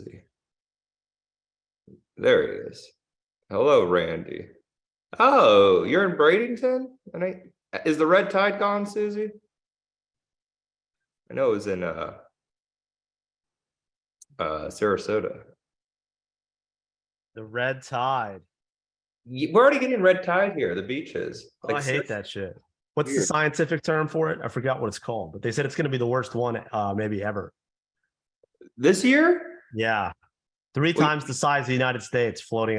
is he? There he is. Hello, Randy. Oh, you're in Bradenton? Is the red tide gone, Susie? I know it was in Sarasota. The red tide. We're already getting red tide here, the beaches. Oh, I hate that shit. What's the scientific term for it? I forgot what it's called, but they said it's going to be the worst one maybe ever. This year? Yeah. Three times the size of the United States floating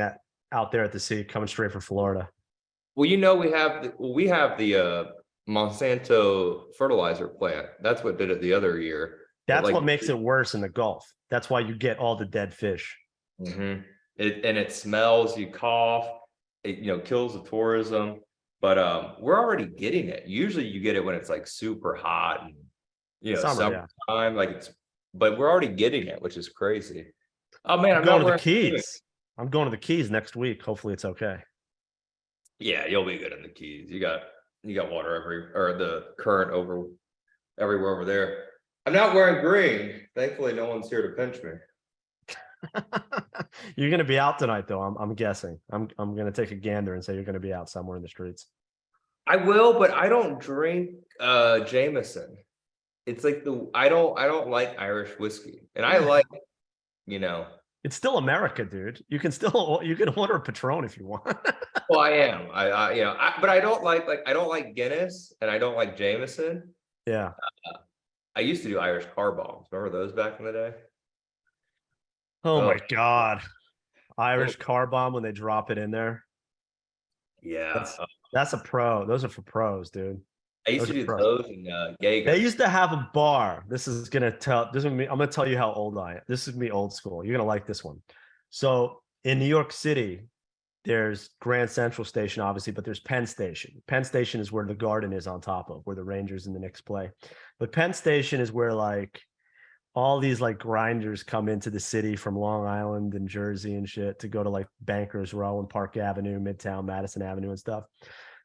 out there at the sea, coming straight from Florida. Well, you know, we have the Monsanto fertilizer plant. That's what did it the other year. That's what makes it worse in the Gulf. That's why you get all the dead fish. Mm-hmm. It smells, you cough, it kills the tourism. But we're already getting it. Usually you get it when it's like super hot and summertime, but we're already getting it, which is crazy. Oh man, I'm going to the Keys. I'm going to the Keys next week. Hopefully it's okay. Yeah, you'll be good in the Keys. You got water the current everywhere over there. I'm not wearing green. Thankfully, no one's here to pinch me. You're going to be out tonight, though. I'm guessing. I'm going to take a gander and say you're going to be out somewhere in the streets. I will, but I don't drink Jameson. It's like I don't like Irish whiskey, and I like, It's still America, dude. You can order a Patron if you want. Well, I am. But I don't like Guinness, and I don't like Jameson. Yeah. I used to do Irish car bombs. Remember those back in the day? Oh my God. Irish car bomb when they drop it in there. Yeah. That's a pro. Those are for pros, dude. I used to do those in gay guys. They used to have a bar. I'm gonna tell you how old I am. This is me old school. You're gonna like this one. So in New York City, there's Grand Central Station, obviously, but there's Penn Station. Penn Station is where the Garden is on top of, where the Rangers and the Knicks play. But Penn Station is where like all these like grinders come into the city from Long Island and Jersey and shit to go to like Bankers Row and Park Avenue, Midtown, Madison Avenue and stuff.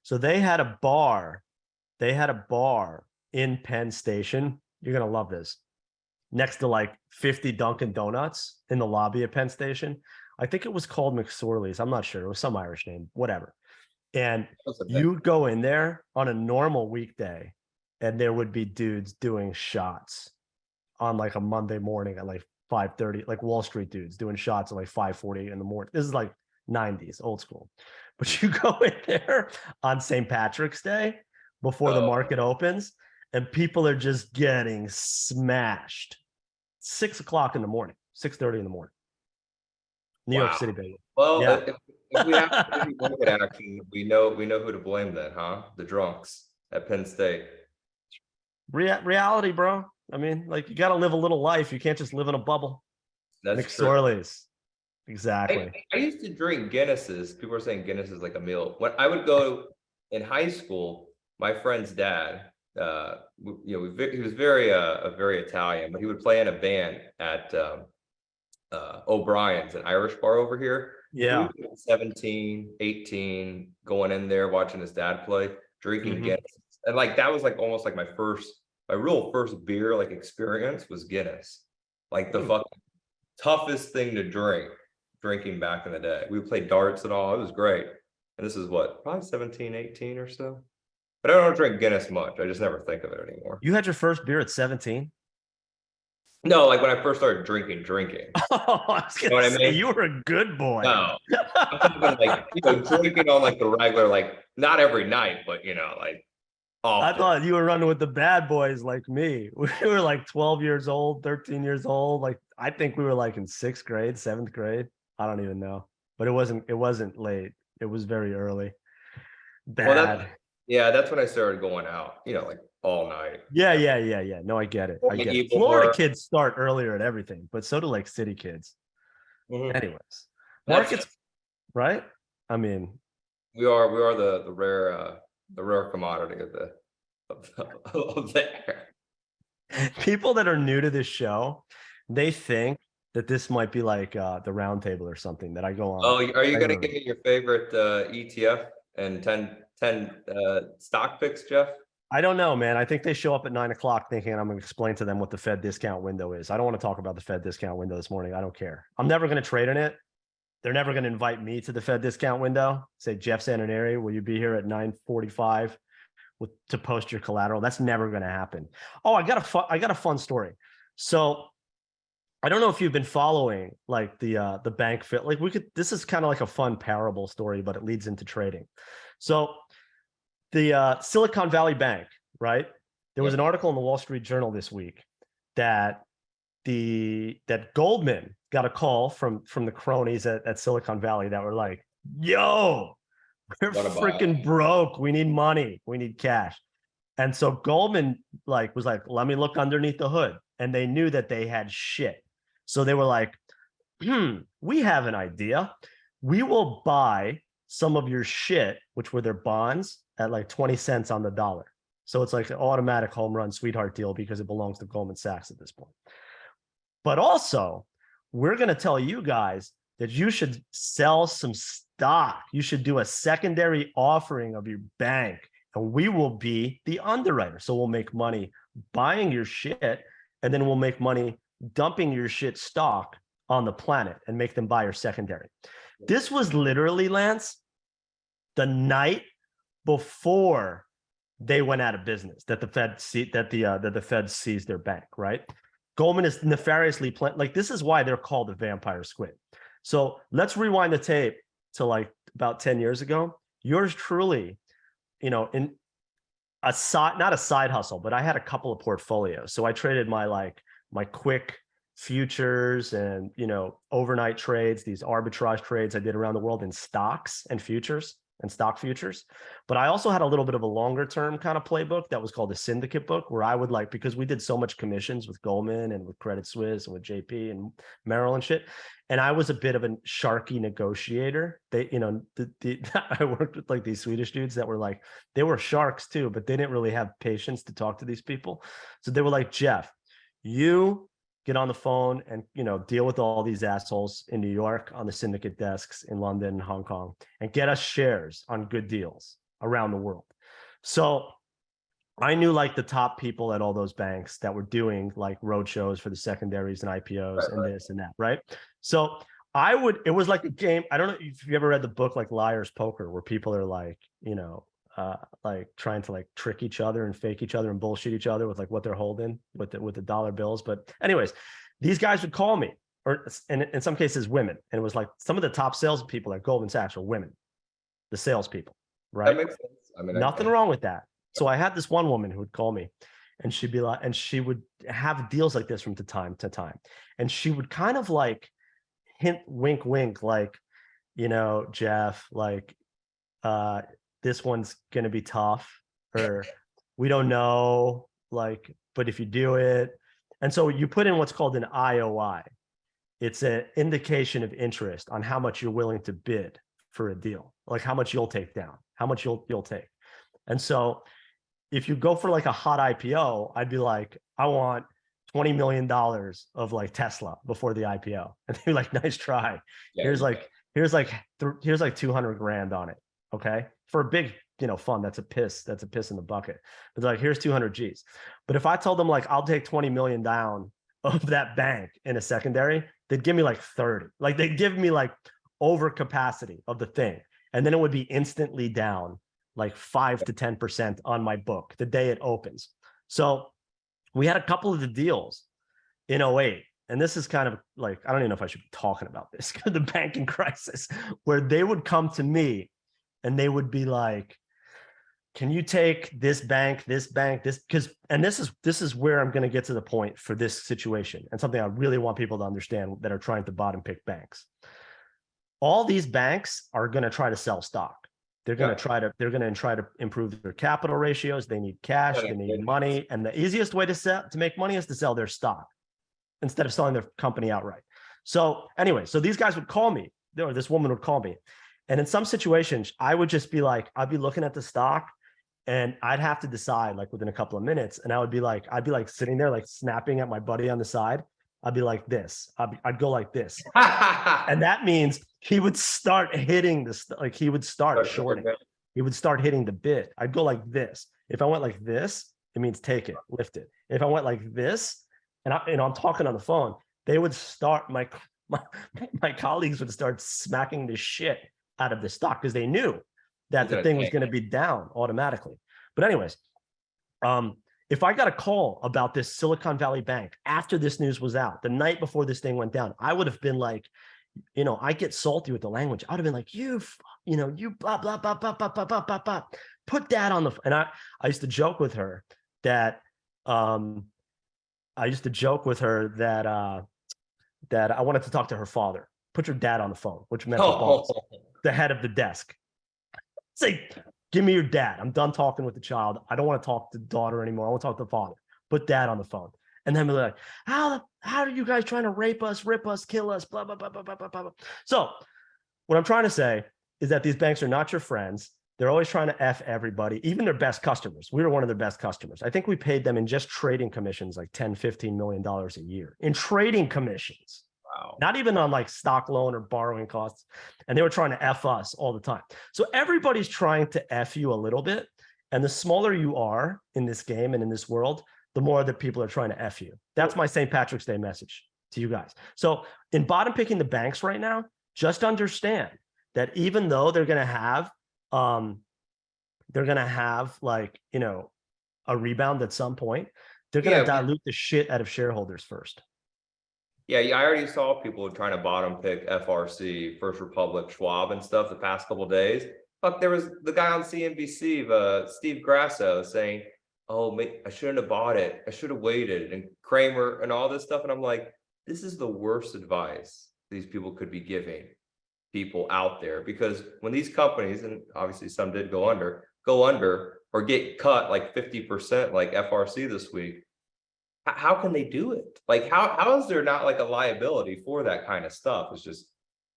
So they had a bar. They had a bar in Penn Station. You're going to love this. Next to like 50 Dunkin' Donuts in the lobby of Penn Station. I think it was called McSorley's. I'm not sure. It was some Irish name, whatever. And you go in there on a normal weekday and there would be dudes doing shots on like a Monday morning at like 5:30, like Wall Street dudes doing shots at like 5:40 in the morning. This is like 90s, old school. But you go in there on St. Patrick's Day before the market opens and people are just getting smashed. 6 o'clock in the morning, 6:30 in the morning. New York City, baby. Well, if we have to market action, we know who to blame then, huh? The drunks at Penn State. Reality, bro. I mean, like you got to live a little life. You can't just live in a bubble. That's McSorley's. Exactly. I used to drink Guinnesses. People are saying Guinness is like a meal. When I would go in high school, my friend's dad, he was very Italian, but he would play in a band at O'Brien's, an Irish bar over here. Yeah. 17, 18, going in there, watching his dad play, drinking Guinness. And like, that was like almost like my real first beer like experience was Guinness. Like the fucking toughest thing to drinking back in the day. We played darts and all. It was great. And this is what, probably 17, 18 or so. But I don't drink Guinness much. I just never think of it anymore. You had your first beer at 17? No, like when I first started drinking. Oh, I was gonna say, you were a good boy. No, I'm talking like drinking on like the regular, like not every night, but like often. I thought you were running with the bad boys like me. We were like 12 years old, 13 years old. Like I think we were like in 6th grade, 7th grade. I don't even know, but it wasn't late. It was very early. Bad. Well, that's when I started going out. Like all night. Yeah. No, I get it. Florida kids start earlier at everything, but so do like city kids. Anyways, markets, right? I mean, we are the rare commodity of the air. People that are new to this show, they think that this might be like the round table or something that I go on. Oh, are you going to give me your favorite ETF and 10 stock picks, Jeff? I don't know, man. I think they show up at 9 o'clock thinking I'm going to explain to them what the Fed discount window is. I don't want to talk about the Fed discount window this morning. I don't care. I'm never going to trade in it. They're never going to invite me to the Fed discount window. Say, Jeff Santaneri, will you be here at 9:45 to post your collateral? That's never going to happen. Oh, I got a fun story. So I don't know if you've been following like the bank fit. Like this is kind of like a fun parable story, but it leads into trading. So the Silicon Valley Bank, right? There was an article in the Wall Street Journal this week that Goldman got a call from the cronies at Silicon Valley that were like, yo, we're freaking broke. We need money. We need cash. And so Goldman was like, let me look underneath the hood. And they knew that they had shit. So they were like, we have an idea. We will buy some of your shit, which were their bonds, at like 20 cents on the dollar. So it's like an automatic home run sweetheart deal because it belongs to Goldman Sachs at this point. But also, we're going to tell you guys that you should sell some stock. You should do a secondary offering of your bank, and we will be the underwriter. So we'll make money buying your shit, and then we'll make money dumping your shit stock on the planet and make them buy your secondary. This was literally, Lance, the night before they went out of business, that the Fed seized their bank, right? Goldman is nefariously like, this is why they're called the vampire squid. So let's rewind the tape to like about 10 years ago. Yours truly, in a side, not a side hustle, but I had a couple of portfolios. So I traded my quick futures and, overnight trades, these arbitrage trades I did around the world in stocks and futures and stock futures. But I also had a little bit of a longer term kind of playbook that was called a syndicate book, where I would because we did so much commissions with Goldman and with Credit Suisse and with JP and Merrill and shit. And I was a bit of a sharky negotiator. They, I worked with like these Swedish dudes that were like, they were sharks too, but they didn't really have patience to talk to these people. So they were like, Jeff, you get on the phone and, deal with all these assholes in New York on the syndicate desks in London and Hong Kong and get us shares on good deals around the world. So I knew like the top people at all those banks that were doing like roadshows for the secondaries and IPOs and this and that, right? So it was like a game. I don't know if you ever read the book like Liar's Poker, where people are like, like trying to like trick each other and fake each other and bullshit each other with like what they're holding with the dollar bills. But anyways, these guys would call me, or in some cases women, and it was like some of the top salespeople at Goldman Sachs are women, the salespeople, right? That makes sense. I mean, nothing wrong with that. So I had this one woman who would call me, and she'd be like, and she would have deals like this from time to time, and she would kind of like hint, wink, wink, like, Jeff, like, this one's going to be tough, or we don't know, like, but if you do it. And so you put in what's called an IOI. It's an indication of interest on how much you're willing to bid for a deal, like how much you'll take down, how much you'll take. And so if you go for like a hot IPO, I'd be like, I want $20 million of like Tesla before the IPO. And they're like, nice try. Yeah, here's like 200 grand on it. Okay. For a big, fund, that's a piss in the bucket. But like, here's 200 G's. But if I told them like, I'll take 20 million down of that bank in a secondary, they'd give me like 30. Like they'd give me like over capacity of the thing. And then it would be instantly down like 5 to 10% on my book the day it opens. So we had a couple of the deals in 08. And this is kind of like, I don't even know if I should be talking about this, the banking crisis, where they would come to me and they would be like, can you take this bank, this, because, and this is where I'm going to get to the point for this situation, and something I really want people to understand that are trying to bottom pick banks. All these banks are going to try to sell stock. They're going to try to improve their capital ratios. They need cash, they need money. And the easiest way to make money is to sell their stock instead of selling their company outright. So anyway, so these guys would call me, or this woman would call me. And in some situations, I would just be like, I'd be looking at the stock and I'd have to decide like within a couple of minutes. And I'd be like sitting there, like snapping at my buddy on the side. I'd be like this, I'd go like this. And that means he would start hitting this, like he would start shorting. He would start hitting the bid. I'd go like this. If I went like this, it means take it, lift it. If I went like this, and I'm talking on the phone, they would start my colleagues would start smacking the shit out of the stock because they knew that the thing was going to be down automatically. But anyways, if I got a call about this Silicon Valley Bank after this news was out, the night before this thing went down, I would have been like, I get salty with the language. I would have been like, you blah, blah, blah, blah, blah, blah, blah, blah, blah. Put that on the, and I used to joke with her that, that I wanted to talk to her father. Put your dad on the phone, which meant the boss, the head of the desk. Say, give me your dad. I'm done talking with the child. I don't want to talk to the daughter anymore. I want to talk to the father. Put dad on the phone. And then we're like, how are you guys trying to rape us, rip us, kill us, blah, blah, blah, blah, blah, blah, blah. So what I'm trying to say is that these banks are not your friends. They're always trying to F everybody, even their best customers. We were one of their best customers. I think we paid them in just trading commissions like $10, $15 million a year in trading commissions. Wow. Not even on like stock loan or borrowing costs. And they were trying to F us all the time. So everybody's trying to F you a little bit. And the smaller you are in this game and in this world, the more that people are trying to F you. That's my St. Patrick's Day message to you guys. So in bottom picking the banks right now, just understand that even though they're going to have like, a rebound at some point, they're going to dilute the shit out of shareholders first. Yeah, I already saw people trying to bottom pick FRC, First Republic, Schwab and stuff the past couple of days. Fuck, there was the guy on CNBC, Steve Grasso, saying, oh, I shouldn't have bought it. I should have waited. And Kramer and all this stuff. And I'm like, this is the worst advice these people could be giving people out there, because when these companies, and obviously some did go under or get cut like 50% like FRC this week, how can they do it? Like, how is there not like a liability for that kind of stuff? It's just,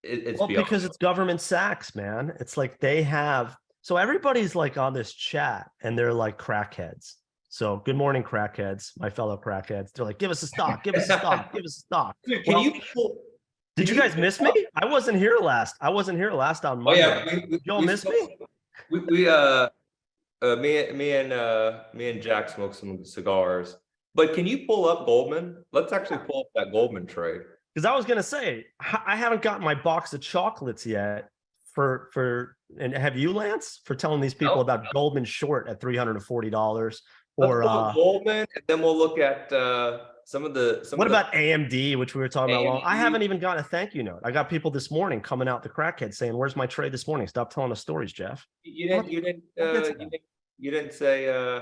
it's well, because it's government sacks, man. It's like they have, so everybody's like on this chat and they're like crackheads. So good morning, crackheads, my fellow crackheads. They're like, give us a stock, give us a stock, give us a stock. Dude, did you guys miss me? I wasn't here last on Monday. Oh, yeah, y'all miss me? Me and Jack smoked some cigars. But can you pull up Goldman? Let's actually pull up that Goldman trade. Because I was gonna say, I haven't gotten my box of chocolates yet and have you, Lance, for telling these people about Goldman short at $340 or Goldman, and then we'll look at what about AMD, which we were talking about. I haven't even gotten a thank you note. I got people this morning coming out the crackhead saying, "Where's my trade this morning? Stop telling us stories, Jeff." You didn't say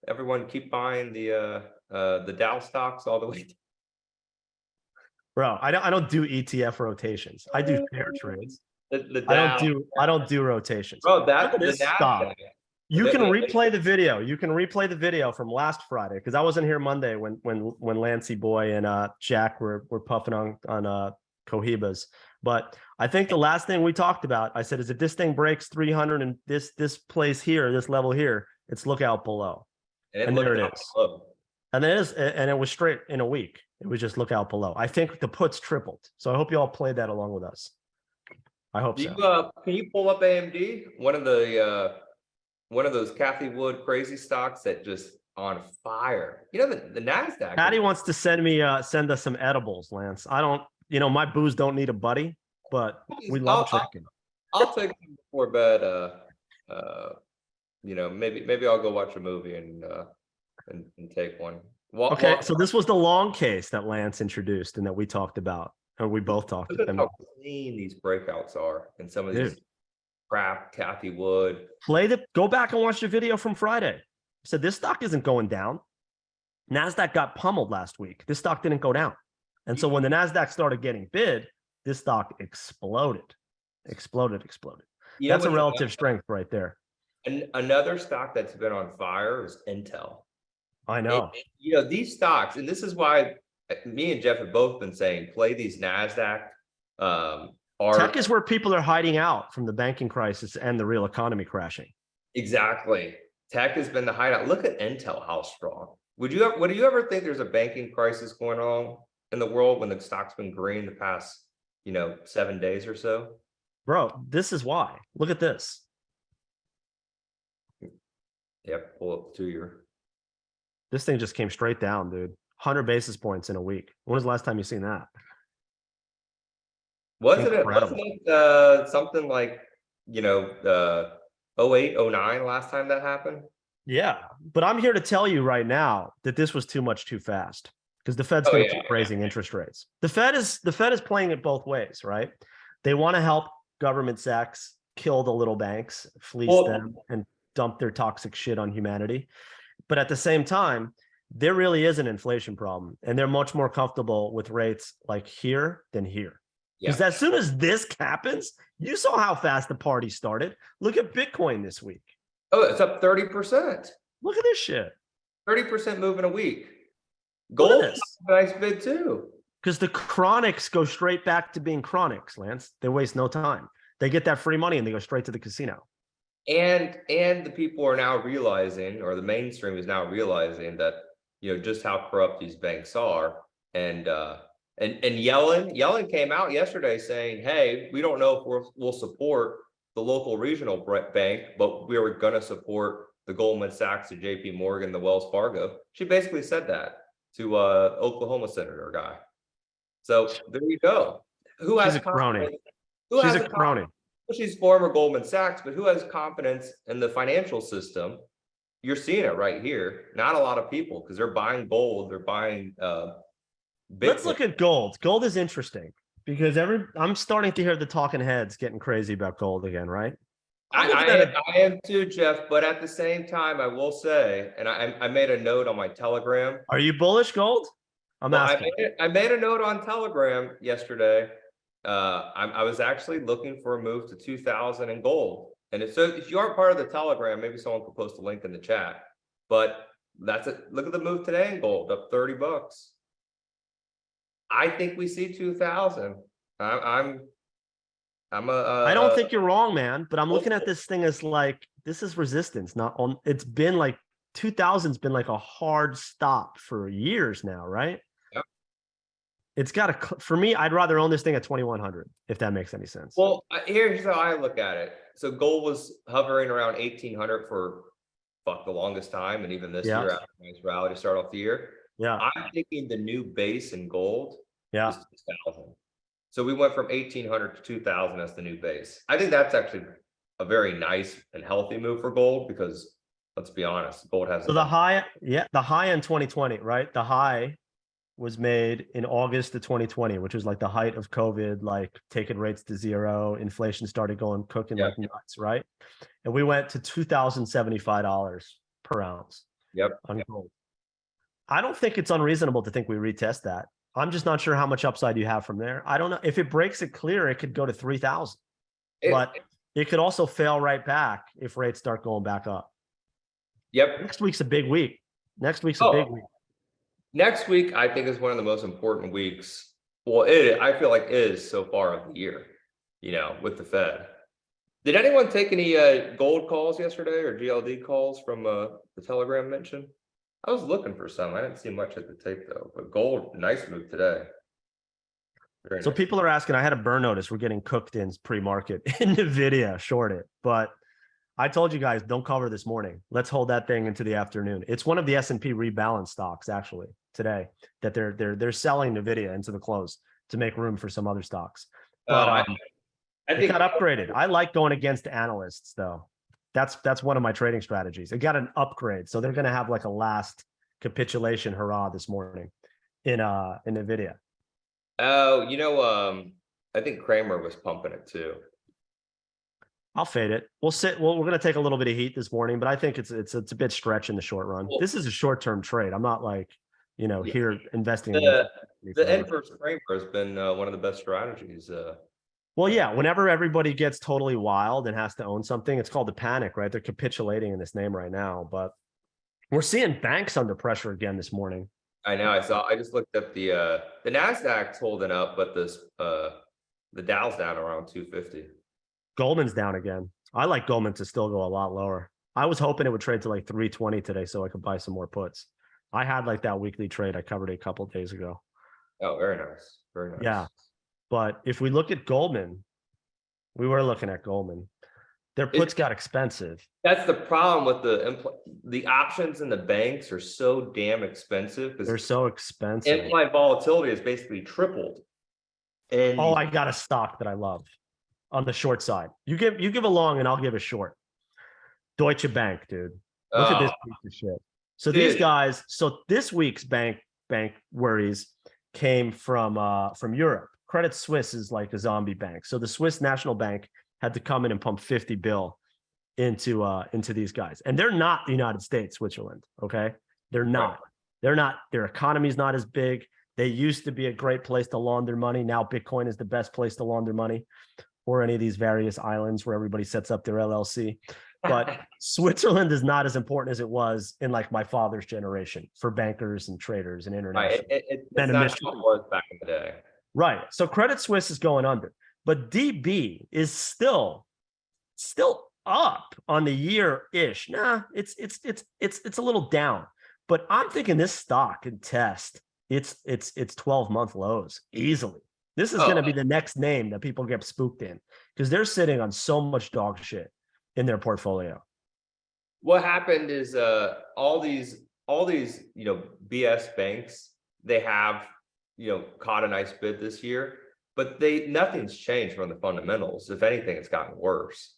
everyone keep buying the Dow stocks all the way. Bro, I don't do ETF rotations. I do pair trades. I don't do rotations. Bro, the stock. You can replay the video. You can replay the video from last Friday, because I wasn't here Monday when Lancey Boy and Jack were puffing on Cohibas. But I think the last thing we talked about, I said, is if this thing breaks 300 and this place here, this level here, it's lookout below. And there it is. And it was straight in a week. It was just lookout below. I think the puts tripled. So I hope you all played that along with us. I hope so. Can you pull up AMD? One of those Kathy Wood crazy stocks that just on fire. The NASDAQ. Patty wants to send us some edibles, Lance. I don't, my booze don't need a buddy, but we love drinking. I'll take them before bed. Maybe I'll go watch a movie and take one. So this was the long case that Lance introduced and that we talked about, or we both talked about. How clean these breakouts are in some of these crap, Kathy Wood. Go back and watch the video from Friday. So this stock isn't going down. NASDAQ got pummeled last week. This stock didn't go down. And so when the NASDAQ started getting bid, this stock exploded. That's a relative strength right there. And another stock that's been on fire is Intel. I know. These stocks, and this is why me and Jeff have both been saying, play these NASDAQ. Tech is where people are hiding out from the banking crisis and the real economy crashing. Exactly. Tech has been the hideout. Look at Intel, how strong. Would you ever think there's a banking crisis going on in the world when the stock's been green the past, 7 days or so? Bro, this is why. Look at this. Yep, pull up 2-year. This thing just came straight down, dude. 100 basis points in a week. When was the last time you seen that? Wasn't Incredible. it something like, you know, 08, 09 last time that happened? Yeah, but I'm here to tell you right now that this was too much too fast because the Fed's Oh going to yeah. keep raising interest rates. The Fed is playing it both ways, right? They want to help government sacks kill the little banks, fleece them, Well, and dump their toxic shit on humanity. But at the same time, there really is an inflation problem, and they're much more comfortable with rates like here than here. Because yeah. as soon as this happens, you saw how fast the party started. Look at Bitcoin this week. Oh, it's up 30%. Look at this shit. 30% move in a week. Look at Gold, this. nice bid too. Because the chronics go straight back to being chronics, Lance. They waste no time. They get that free money and they go straight to the casino. And the people are now realizing, or the mainstream is now realizing that, you know, just how corrupt these banks are. And Yellen came out yesterday saying, hey, we don't know if we'll support the local regional bank, but we were going to support the Goldman Sachs, the JP Morgan, the Wells Fargo. She basically said that to Oklahoma senator guy. So there you go. Who She's has a crony. confidence? Who She's has a crony. She's former Goldman Sachs, but who has confidence in the financial system? You're seeing it right here. Not a lot of people, because they're buying gold, they're buying Bitcoin. Let's look at gold. Gold is interesting because I'm starting to hear the talking heads getting crazy about gold again, right? I am too, Jeff, but at the same time, I will say, and I made a note on my Telegram. Are you bullish gold? I'm Well, asking. I made a note on Telegram yesterday. I was actually looking for a move to 2000 in gold. And so if you aren't part of the Telegram, maybe someone could post a link in the chat. But that's it. Look at the move today in gold, up $30. I think we see 2000. I don't think you're wrong, man. But I'm looking at this thing as like this is resistance. Not on. It's been like 2000's been like a hard stop for years now, right? Yep. It's got a for me. I'd rather own this thing at 2100 if that makes any sense. Well, here's how I look at it. So gold was hovering around 1800 for the longest time, and even this year after a nice rally to start off the year. Yeah, I'm thinking the new base in gold yeah. is 2000. So we went from 1800 to 2000 as the new base. I think that's actually a very nice and healthy move for gold because let's be honest, gold has So the high in 2020, right? The high was made in August of 2020, which was like the height of COVID, like taking rates to zero, inflation started going cooking like nuts, right? And we went to $2,075 per ounce on gold. I don't think it's unreasonable to think we retest that. I'm just not sure how much upside you have from there. I don't know if it breaks it clear, it could go to 3,000, but it could also fail right back if rates start going back up. Yep. Next week's a big week. Next week's a big week. Next week, I think is one of the most important weeks. Well, I feel like is so far of the year, you know, with the Fed. Did anyone take any gold calls yesterday or GLD calls from the Telegram mention? I was looking for some. I didn't see much at the tape though, but gold, nice move today. So people are asking, I had a burn notice. We're getting cooked in pre-market in NVIDIA, short it. But I told you guys, don't cover this morning. Let's hold that thing into the afternoon. It's one of the S&P rebalance stocks actually today that they're selling NVIDIA into the close to make room for some other stocks. But I think it got upgraded. I like going against analysts though. That's one of my trading strategies. It got an upgrade. So they're going to have like a last capitulation hurrah this morning in NVIDIA. Oh, you know, I think Kramer was pumping it too. I'll fade it. We're going to take a little bit of heat this morning, but I think it's a bit stretch in the short run. This is a short-term trade. I'm not like, you know, here investing. The inverse Kramer has been one of the best strategies. Well, yeah, whenever everybody gets totally wild and has to own something, it's called the panic, right? They're capitulating in this name right now, but we're seeing banks under pressure again this morning. I know. I just looked at the Nasdaq's holding up, but the Dow's down around 250. Goldman's down again. I like Goldman to still go a lot lower. I was hoping it would trade to like 320 today so I could buy some more puts. I had like that weekly trade. I covered it a couple of days ago. Oh, very nice. Very nice. Yeah. But if we look at Goldman, we were looking at Goldman. Their puts got expensive. That's the problem with the options in the banks are so damn expensive They're because so expensive. implied volatility has basically tripled. And Oh, I got a stock that I love on the short side. You give a long and I'll give a short. Deutsche Bank, dude. Look at this piece of shit. So these dude. guys, so this week's bank worries came from Europe. Credit Suisse is like a zombie bank. So the Swiss National Bank had to come in and pump 50 bill into these guys. And they're not the United States, Switzerland. Okay. They're not. Right. They're not, their economy's not as big. They used to be a great place to launder money. Now Bitcoin is the best place to launder money, or any of these various islands where everybody sets up their LLC. But Switzerland is not as important as it was in like my father's generation for bankers and traders and international. Right. It's not how it was back in the day. Right. So Credit Suisse is going under, but DB is still up on the year-ish. Nah, it's a little down. But I'm thinking this stock can test its 12-month lows easily. This is going to be the next name that people get spooked in because they're sitting on so much dog shit in their portfolio. What happened is all these BS banks, they have caught a nice bid this year, but nothing's changed from the fundamentals. If anything, it's gotten worse.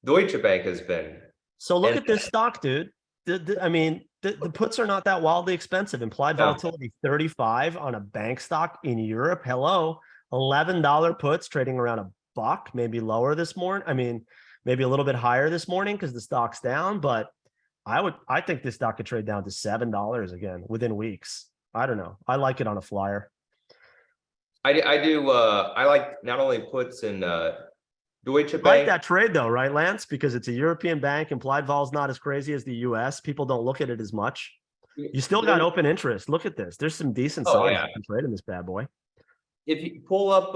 Deutsche Bank has been. So look at this stock, dude. The puts are not that wildly expensive. Implied volatility 35 on a bank stock in Europe. Hello, $11 puts trading around $1, maybe lower this morning. Maybe a little bit higher this morning because the stock's down. But I think this stock could trade down to $7 again within weeks. I don't know. I like it on a flyer. I do. I like not only puts in Deutsche Bank. I like that trade though, right, Lance? Because it's a European bank. Implied vol is not as crazy as the US. People don't look at it as much. You still got open interest. Look at this. There's some decent size you can trade in this bad boy. If you pull up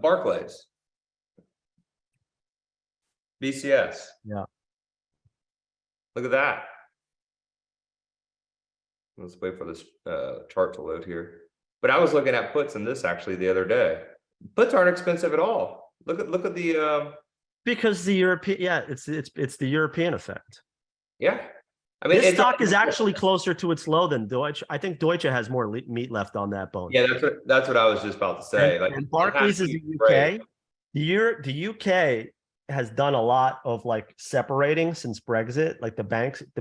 Barclays, BCS. Yeah. Look at that. Let's wait for this chart to load here. But I was looking at puts in this actually the other day. Puts aren't expensive at all. Look at the because the European, it's the European effect. Yeah. This stock is actually closer to its low than Deutsche. I think Deutsche has more meat left on that bone. Yeah, that's what I was just about to say. And Barclays is the UK. The UK has done a lot of like separating since Brexit, like the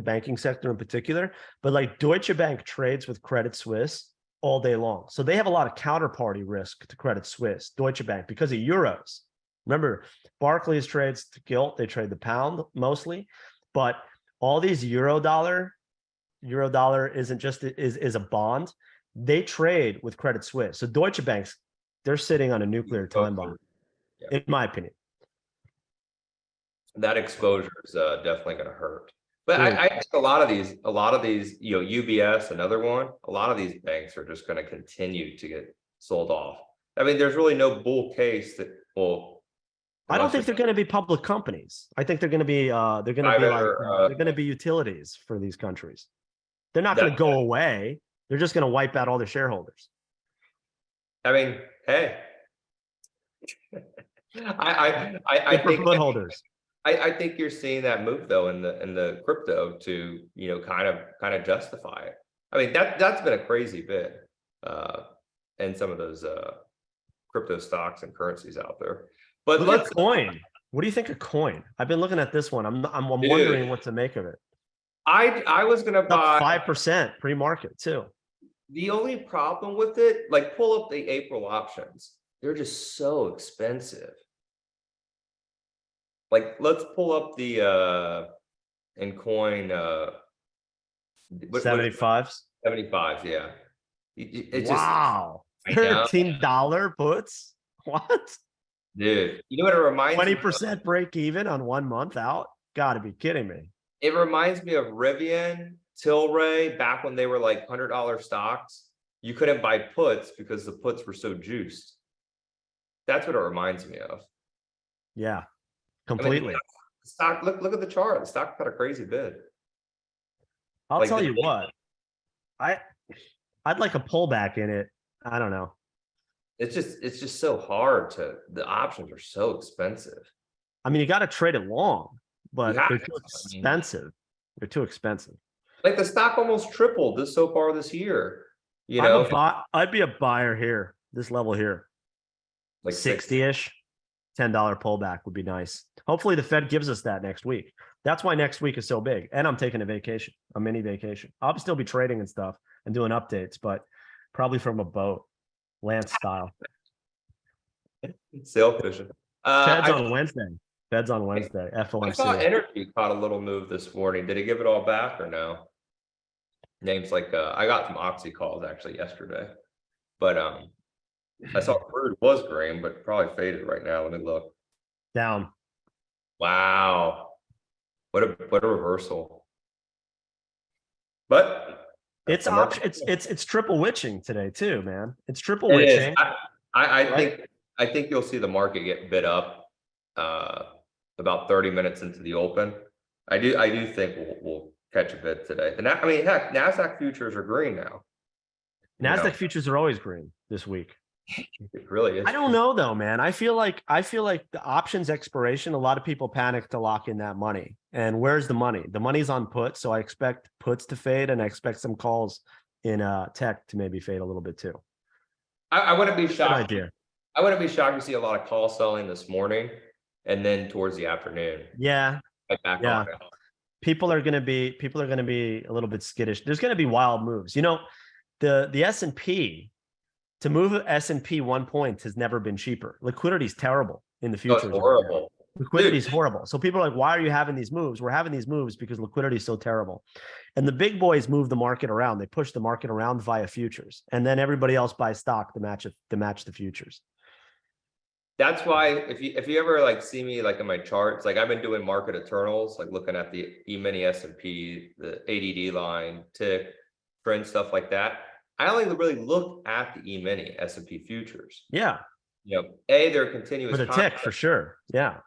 banking sector in particular. But like Deutsche Bank trades with Credit Suisse all day long. So they have a lot of counterparty risk to Credit Suisse, Deutsche Bank, because of euros. Remember, Barclays trades to gilt. They trade the pound mostly, but all these euro dollar isn't just is a bond. They trade with Credit Suisse. So Deutsche Bank's, they're sitting on a nuclear time bomb, in my opinion. That exposure is definitely going to hurt. But I think a lot of these, UBS, another one, a lot of these banks are just going to continue to get sold off. There's really no bull case that will. I don't think they're going to be public companies. I think they're going to be they're going to be utilities for these countries. They're not going to go away. They're just going to wipe out all their shareholders. Hey, I think footholders. I think you're seeing that move though in the crypto to kind of justify it. That's been a crazy bit in some of those crypto stocks and currencies out there. But let's coin. What do you think of coin? I've been looking at this one. I'm wondering what to make of it. I was gonna buy 5% pre-market too. The only problem with it, like pull up the April options. They're just so expensive. Like let's pull up the in coin 75s. 75s, yeah. Wow. $13 puts. What? Dude, you know what it reminds 20% break even on 1 month out? Gotta be kidding me. It reminds me of Rivian, Tilray, back when they were like $100 stocks. You couldn't buy puts because the puts were so juiced. That's what it reminds me of. Yeah, completely. Stock, look at the chart. The stock got a crazy bid. I'll tell you what. I'd like a pullback in it. I don't know. It's just so hard the options are so expensive. I mean, you got to trade it long, You but have they're to. too I mean, expensive. They're too expensive. like the stock almost tripled this so far this year. You I'm a know, buy. I'd be a buyer here. This level here, like 60-ish, $10 pullback would be nice. Hopefully, the Fed gives us that next week. That's why next week is so big. And I'm taking a vacation, a mini vacation. I'll still be trading and stuff and doing updates, but probably from a boat, Lance style. sail fishing. Fed's I on Wednesday. Fed's on Wednesday. I saw FOMC. energy caught a little move this morning. Did it give it all back or no? Names like I got some Oxy calls actually yesterday, but I saw crude was green, but probably faded right now. Let me look. Down. Wow, what a reversal. But It's the market, option. It's triple witching today too, man. It's triple it is. witching. I Right? think you'll see the market get bid up about 30 minutes into the open. I do think we'll catch a bid today. And I mean, heck, Nasdaq futures are green now. You know, Nasdaq futures are always green this week. it really is. I don't know though, man. I feel like the options expiration, a lot of people panic to lock in that money. And where's the money? The money's on puts, so I expect puts to fade, and I expect some calls in tech to maybe fade a little bit too. I wouldn't be Good shocked. idea. I wouldn't be shocked to see a lot of call selling this morning, and then towards the afternoon, Yeah, right back yeah. on it. People are gonna be a little bit skittish. There's gonna be wild moves. You know, the S&P, to move S&P 1 point has never been cheaper. Liquidity is terrible in the Oh, it's futures. horrible. Liquidity is Dude, horrible. So people are like, why are you having these moves? We're having these moves because liquidity is so terrible. And the big boys move the market around. They push the market around via futures. And then everybody else buys stock to match the futures. that's why if you ever like see me like in my charts, like I've been doing market eternals, like looking at the E-mini S&P, the ADD line, tick, trend, stuff like that. I only really look at the E-mini S&P futures. Yeah. You know, they're continuous For the contract. tick, for sure. Yeah.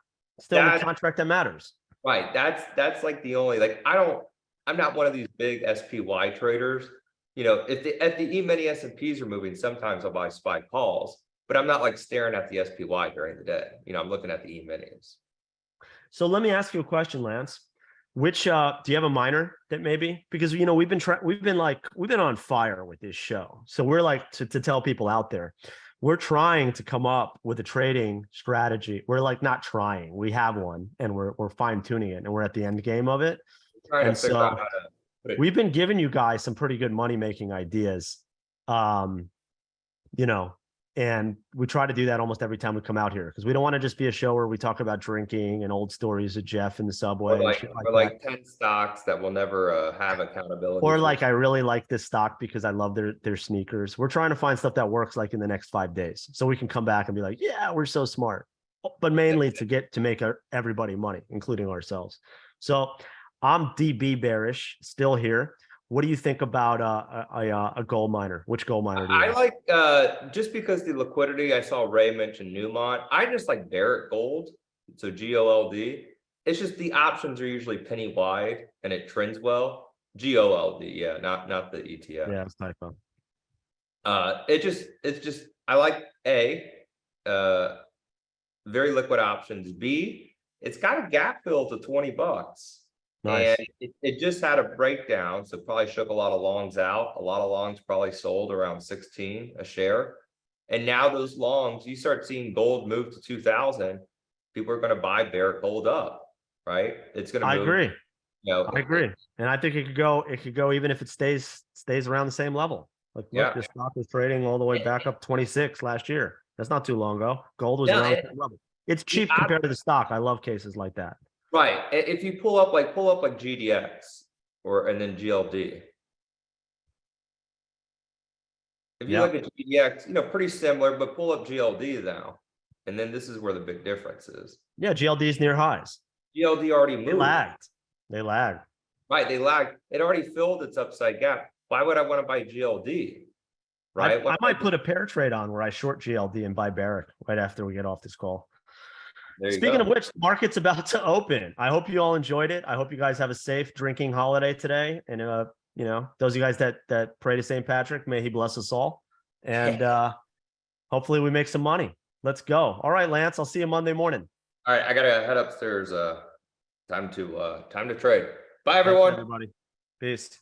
Still the contract that matters. Right. That's like the only like I'm not one of these big SPY traders. You know, if the E-mini S&Ps are moving, sometimes I'll buy SPY calls, but I'm not like staring at the SPY during the day. You know, I'm looking at the E-minis. So let me ask you a question, Lance. Which do you have a minor that maybe, because you know we've been on fire with this show. So we're like to tell people out there, we're trying to come up with a trading strategy. We're like not trying. We have one and we're fine tuning it and we're at the end game of it. I'm trying And to figure so out how to put it. we've been giving you guys some pretty good money making ideas. You know, and we try to do that almost every time we come out here because we don't want to just be a show where we talk about drinking and old stories of Jeff in the subway and shit like Or that. like 10 stocks that will never have accountability. Or like, I really like this stock because I love their sneakers. We're trying to find stuff that works like in the next 5 days, so we can come back and be like, yeah, we're so smart. But mainly to make everybody money, including ourselves. So I'm DB bearish, still here. What do you think about a gold miner? Which gold miner do you I like? like just because the liquidity. I saw Ray mention Newmont. I just like Barrett Gold, so GOLD. It's just the options are usually penny wide and it trends well. GOLD, yeah, not the ETF. Yeah, it's typo. It's just I like uh very liquid options. B, it's got a gap fill to $20. Nice. And it just had a breakdown, so probably shook a lot of longs out. A lot of longs probably sold around 16 a share. And now those longs, you start seeing gold move to 2000, people are going to buy Barrett Gold up, right? It's going to move. I agree. You know, I agree. And I think it could go even if it stays around the same level. Like, look, Yeah. this stock was trading all the way back up 26 last year. That's not too long ago. Gold was Yeah, around the same level. It's cheap compared to the stock. I love cases like that. right. If you pull up like GDX and then GLD. If you Yeah. look at GDX, you know, pretty similar, but pull up GLD now. And then this is where the big difference is. Yeah, GLD is near highs. GLD already moved. They lagged. Right, they lagged. It already filled its upside gap. Why would I want to buy GLD? Right. I might put a pair trade on where I short GLD and buy Barrick right after we get off this call. Speaking of which, the market's about to open. I hope you all enjoyed it. I hope you guys have a safe drinking holiday today. And you know, those of you guys that pray to St. Patrick, may he bless us all. And hopefully we make some money. Let's go. All right, Lance, I'll see you Monday morning. All right, I gotta head upstairs. Time to trade. Bye, Thanks, everyone. everybody. Peace.